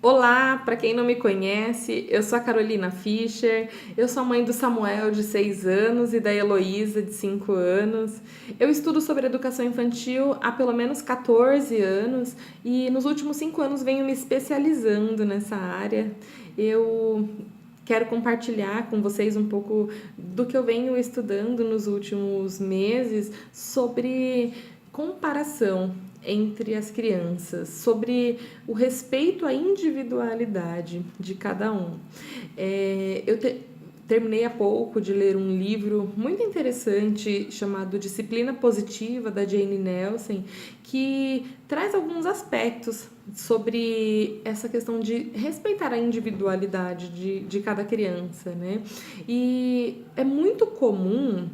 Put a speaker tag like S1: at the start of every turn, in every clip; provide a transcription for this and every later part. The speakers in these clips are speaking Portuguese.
S1: Olá, para quem não me conhece, eu sou a Carolina Fischer, eu sou a mãe do Samuel, de 6 anos, e da Heloísa, de 5 anos. Eu estudo sobre educação infantil há pelo menos 14 anos e nos últimos 5 anos venho me especializando nessa área. Eu quero compartilhar com vocês um pouco do que eu venho estudando nos últimos meses sobre comparação entre as crianças, sobre o respeito à individualidade de cada um. Terminei há pouco de ler um livro muito interessante chamado Disciplina Positiva, da Jane Nelsen, que traz alguns aspectos sobre essa questão de respeitar a individualidade de cada criança, né? E é muito comum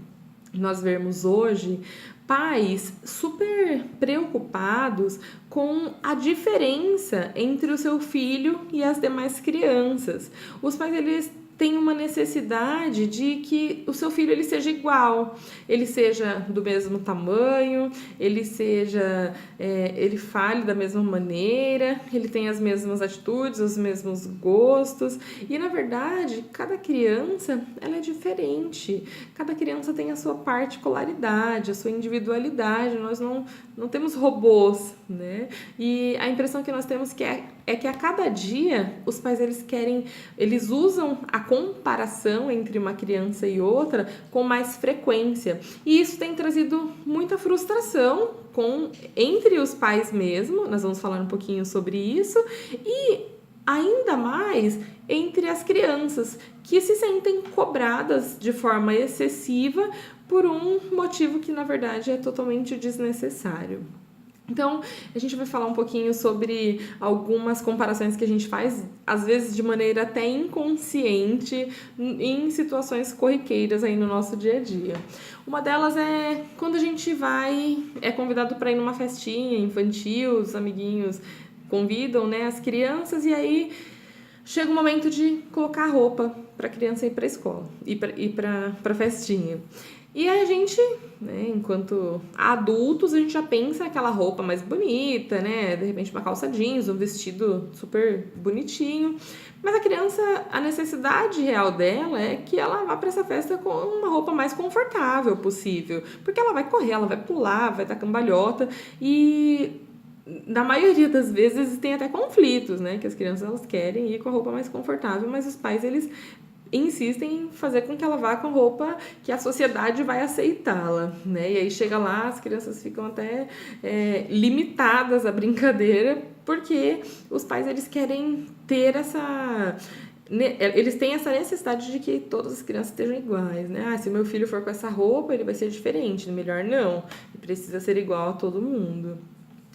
S1: nós vermos hoje pais super preocupados com a diferença entre o seu filho e as demais crianças. Os pais, eles têm uma necessidade de que o seu filho ele seja igual, ele seja do mesmo tamanho, ele fale da mesma maneira, ele tenha as mesmas atitudes, os mesmos gostos. E na verdade, cada criança ela é diferente. Cada criança tem a sua particularidade, a sua individualidade. Nós não temos robôs, né? E a impressão que nós temos é que a cada dia os pais eles usam a comparação entre uma criança e outra com mais frequência. E isso tem trazido muita frustração entre os pais mesmo. Nós vamos falar um pouquinho sobre isso. E ainda mais entre as crianças, que se sentem cobradas de forma excessiva por um motivo que, na verdade, é totalmente desnecessário. Então, a gente vai falar um pouquinho sobre algumas comparações que a gente faz, às vezes de maneira até inconsciente, em situações corriqueiras aí no nosso dia a dia. Uma delas é quando a gente é convidado para ir numa festinha infantil, os amiguinhos convidam, né, as crianças, e aí chega o momento de colocar roupa para a criança ir para a escola, ir para a festinha. E aí a gente, né, enquanto adultos, a gente já pensa aquela roupa mais bonita, né? De repente uma calça jeans, um vestido super bonitinho. Mas a criança, a necessidade real dela é que ela vá para essa festa com uma roupa mais confortável possível. Porque ela vai correr, ela vai pular, vai dar cambalhota e na maioria das vezes tem até conflitos, né? Que as crianças elas querem ir com a roupa mais confortável, mas os pais eles insistem em fazer com que ela vá com roupa que a sociedade vai aceitá-la, né? E aí chega lá, as crianças ficam até limitadas à brincadeira, porque os pais eles querem ter eles têm essa necessidade de que todas as crianças estejam iguais, né? Se meu filho for com essa roupa, ele vai ser diferente, melhor não, ele precisa ser igual a todo mundo.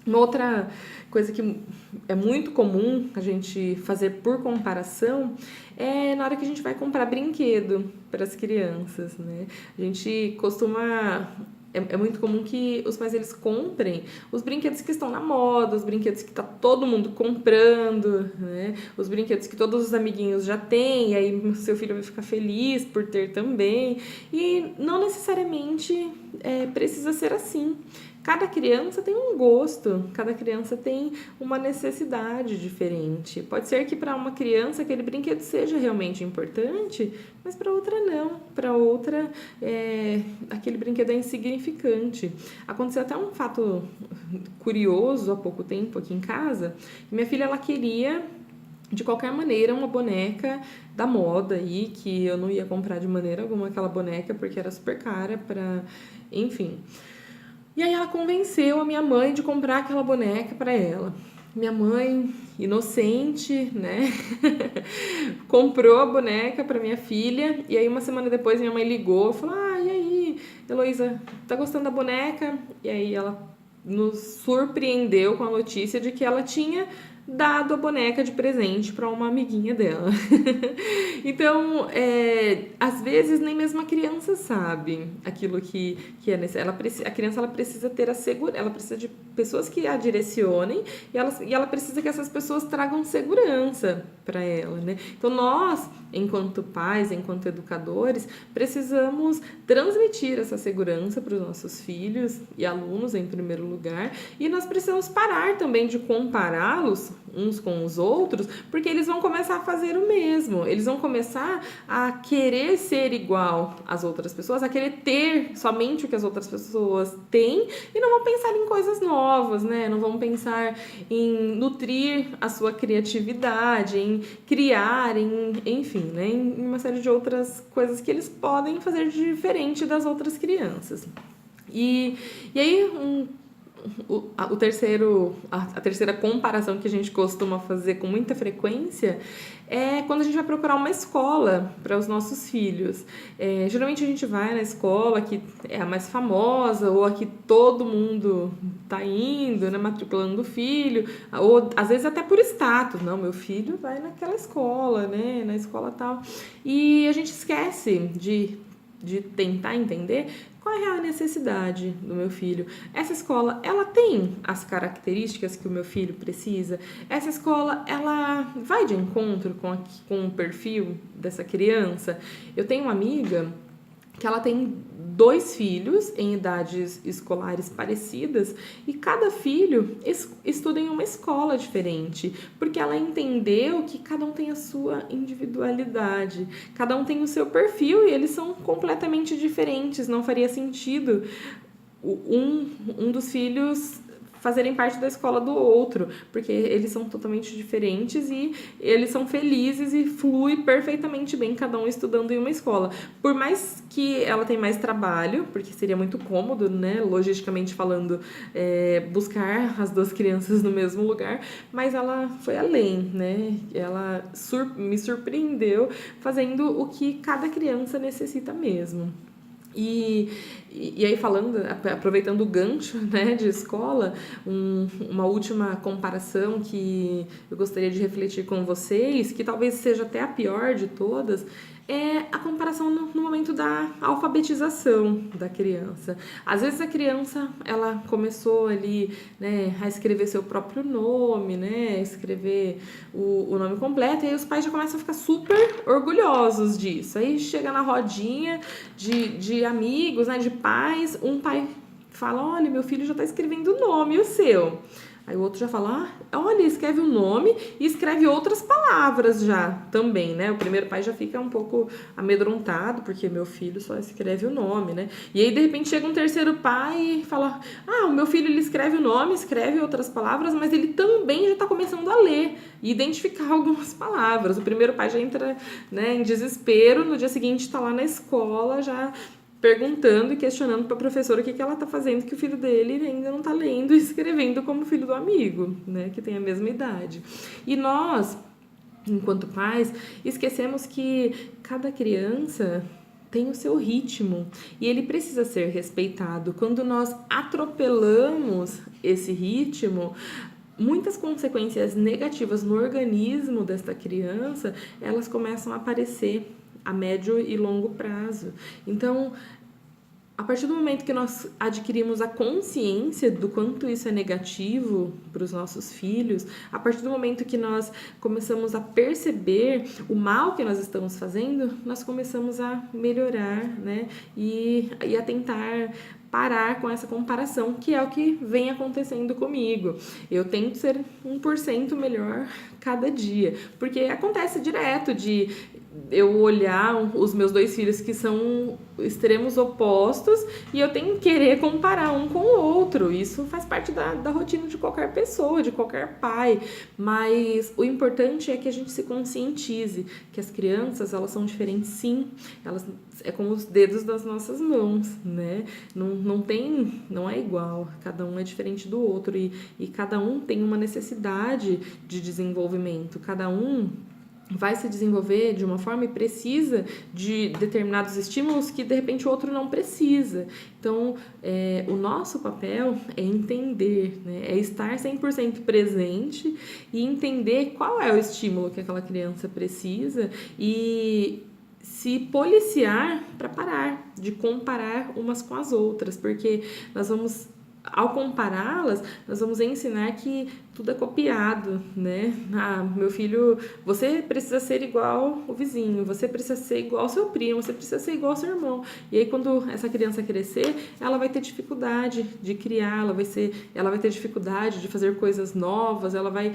S1: Uma outra coisa que é muito comum a gente fazer por comparação é na hora que a gente vai comprar brinquedo para as crianças, né? A gente costuma... É muito comum que os pais eles comprem os brinquedos que estão na moda, os brinquedos que está todo mundo comprando, né? Os brinquedos que todos os amiguinhos já têm, e aí seu filho vai ficar feliz por ter também. E não necessariamente precisa ser assim. Cada criança tem um gosto, cada criança tem uma necessidade diferente. Pode ser que para uma criança aquele brinquedo seja realmente importante, mas para outra não. Para outra, aquele brinquedo é insignificante. Aconteceu até um fato curioso há pouco tempo aqui em casa. Minha filha ela queria de qualquer maneira uma boneca da moda aí, que eu não ia comprar de maneira alguma aquela boneca porque era super cara enfim. E aí ela convenceu a minha mãe de comprar aquela boneca para ela. Minha mãe, inocente, né? Comprou a boneca para minha filha. E aí uma semana depois minha mãe ligou, falou: e aí, Heloísa, tá gostando da boneca? E aí ela nos surpreendeu com a notícia de que ela tinha dado a boneca de presente para uma amiguinha dela. Então, às vezes nem mesmo a criança sabe aquilo que é necessário. A criança ela precisa ter ela precisa de pessoas que a direcionem e ela precisa que essas pessoas tragam segurança para ela, né? Então nós, enquanto pais, enquanto educadores, precisamos transmitir essa segurança para os nossos filhos e alunos em primeiro lugar, e nós precisamos parar também de compará-los uns com os outros, porque eles vão começar a fazer o mesmo, eles vão começar a querer ser igual às outras pessoas, a querer ter somente o que as outras pessoas têm e não vão pensar em coisas novas, né? Não vão pensar em nutrir a sua criatividade, em criar, enfim, né? Em uma série de outras coisas que eles podem fazer de diferente das outras crianças. E aí, a terceira comparação que a gente costuma fazer com muita frequência é quando a gente vai procurar uma escola para os nossos filhos. Geralmente a gente vai na escola que é a mais famosa ou a que todo mundo está indo, né, matriculando o filho, ou às vezes até por status. Não, meu filho vai naquela escola, né, na escola tal. E a gente esquece de tentar entender qual é a real necessidade do meu filho. Essa escola, ela tem as características que o meu filho precisa? Essa escola, ela vai de encontro com o perfil dessa criança? Eu tenho uma amiga que ela tem 2 filhos em idades escolares parecidas e cada filho estuda em uma escola diferente, porque ela entendeu que cada um tem a sua individualidade, cada um tem o seu perfil e eles são completamente diferentes. Não faria sentido um dos filhos fazerem parte da escola do outro, porque eles são totalmente diferentes e eles são felizes e flui perfeitamente bem cada um estudando em uma escola. Por mais que ela tenha mais trabalho, porque seria muito cômodo, né, logisticamente falando, buscar as 2 crianças no mesmo lugar, mas ela foi além, né? Ela me surpreendeu fazendo o que cada criança necessita mesmo. E aí aproveitando o gancho, né, de escola, uma última comparação que eu gostaria de refletir com vocês, que talvez seja até a pior de todas, é a comparação no momento da alfabetização da criança. Às vezes a criança, ela começou ali, né, a escrever seu próprio nome, né, escrever o nome completo, e aí os pais já começam a ficar super orgulhosos disso. Aí chega na rodinha de amigos, né, de pais, um pai fala, olha, meu filho já está escrevendo o nome, e o seu? Aí o outro já fala, olha, escreve o nome e escreve outras palavras já também, né? O primeiro pai já fica um pouco amedrontado, porque meu filho só escreve o nome, né? E aí, de repente, chega um terceiro pai e fala, o meu filho, ele escreve o nome, escreve outras palavras, mas ele também já está começando a ler e identificar algumas palavras. O primeiro pai já entra, né, em desespero, no dia seguinte está lá na escola, já perguntando e questionando para a professora o que ela está fazendo, que o filho dele ainda não está lendo e escrevendo como o filho do amigo, né, que tem a mesma idade. E nós, enquanto pais, esquecemos que cada criança tem o seu ritmo e ele precisa ser respeitado. Quando nós atropelamos esse ritmo, muitas consequências negativas no organismo desta criança, elas começam a aparecer a médio e longo prazo. Então, a partir do momento que nós adquirimos a consciência do quanto isso é negativo para os nossos filhos, a partir do momento que nós começamos a perceber o mal que nós estamos fazendo, nós começamos a melhorar, né? E a tentar parar com essa comparação, que é o que vem acontecendo comigo. Eu tento ser 1% melhor cada dia, porque acontece direto de eu olhar os meus 2 filhos que são extremos opostos e eu tenho que querer comparar um com o outro. Isso faz parte da rotina de qualquer pessoa, de qualquer pai, mas o importante é que a gente se conscientize que as crianças, elas são diferentes, sim, elas é como os dedos das nossas mãos, né? Não é igual, cada um é diferente do outro e cada um tem uma necessidade de desenvolvimento, cada um vai se desenvolver de uma forma e precisa de determinados estímulos que de repente o outro não precisa. Então, o nosso papel é entender, né? É estar 100% presente e entender qual é o estímulo que aquela criança precisa e se policiar para parar de comparar umas com as outras, porque nós vamos ao compará-las, nós vamos ensinar que tudo é copiado, né? Ah, meu filho, você precisa ser igual o vizinho, você precisa ser igual ao seu primo, você precisa ser igual ao seu irmão. E aí, quando essa criança crescer, ela vai ter dificuldade de criar, ela vai ter dificuldade de fazer coisas novas, ela vai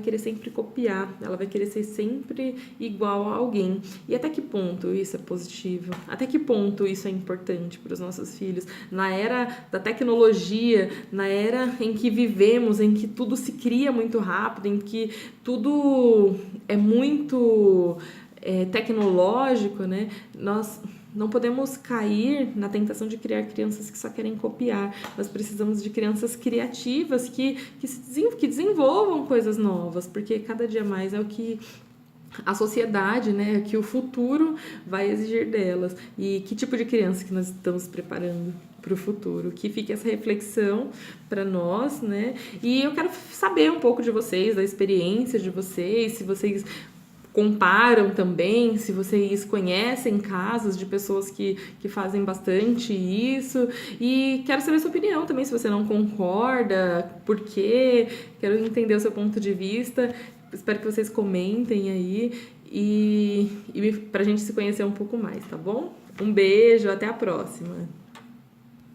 S1: querer sempre copiar, ela vai querer ser sempre igual a alguém. E até que ponto isso é positivo? Até que ponto isso é importante para os nossos filhos? Na era da tecnologia, na era em que vivemos, em que tudo se cria muito rápido, em que tudo é muito tecnológico, né? Nós não podemos cair na tentação de criar crianças que só querem copiar. Nós precisamos de crianças criativas que desenvolvam coisas novas, porque cada dia mais é o que a sociedade, né, que o futuro vai exigir delas. E que tipo de criança que nós estamos preparando para o futuro? Que fique essa reflexão para nós, né? E eu quero saber um pouco de vocês, da experiência de vocês, se vocês comparam também, se vocês conhecem casos de pessoas que fazem bastante isso. E quero saber a sua opinião também, se você não concorda, por quê. Quero entender o seu ponto de vista. Espero que vocês comentem aí e pra gente se conhecer um pouco mais, tá bom? Um beijo, até a próxima!